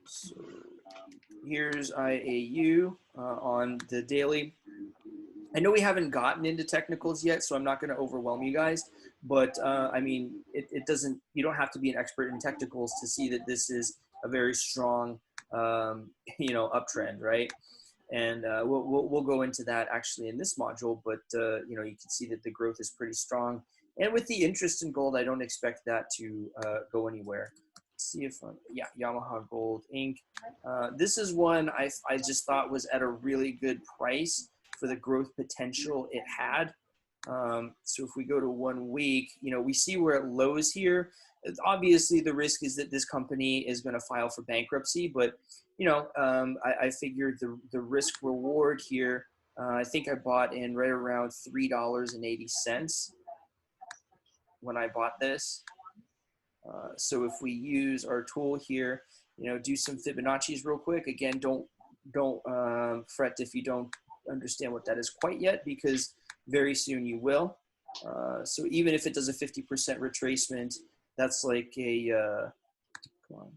So here's IAU on the daily. I know we haven't gotten into technicals yet, so I'm not going to overwhelm you guys. But I mean, it doesn't. You don't have to be an expert in technicals to see that this is a very strong, uptrend, right? And we'll go into that actually in this module. But you can see that the growth is pretty strong. And with the interest in gold, I don't expect that to go anywhere. Let's see if Yamaha Gold Inc. This is one I just thought was at a really good price for the growth potential it had. So if we go to 1 week, we see where it lows here. Obviously, the risk is that this company is going to file for bankruptcy, but I figured the risk reward here. I think I bought in right around $3.80 when I bought this. So if we use our tool here, do some Fibonacci's real quick. Again, don't fret if you don't understand what that is quite yet, because very soon you will. So even if it does a 50% retracement, that's like a come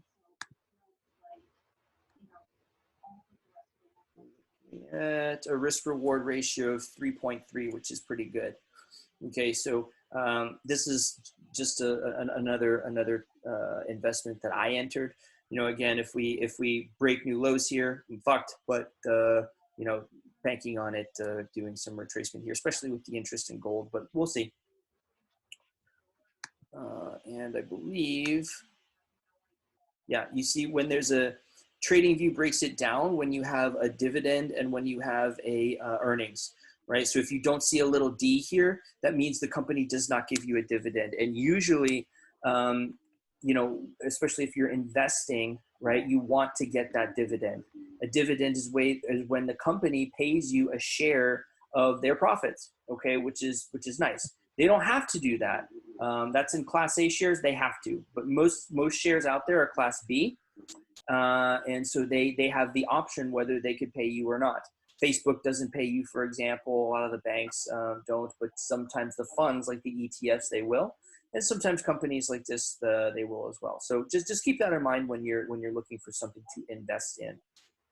on. At a risk reward ratio of 3.3, which is pretty good. Okay, so this is just another investment that I entered. Again, if we break new lows here, I'm fucked. But banking on it, doing some retracement here, especially with the interest in gold. But we'll see. And I believe, you see when there's a trading view breaks it down when you have a dividend and when you have a earnings. Right. So if you don't see a little D here, that means the company does not give you a dividend. And usually, especially if you're investing, right, you want to get that dividend. A dividend is when the company pays you a share of their profits. Okay, which is nice. They don't have to do that. That's in Class A shares. They have to, but most shares out there are Class B, and so they have the option whether they could pay you or not. Facebook doesn't pay you, for example. A lot of the banks don't, but sometimes the funds, like the ETFs, they will, and sometimes companies like this, they will as well. So just keep that in mind when you're looking for something to invest in.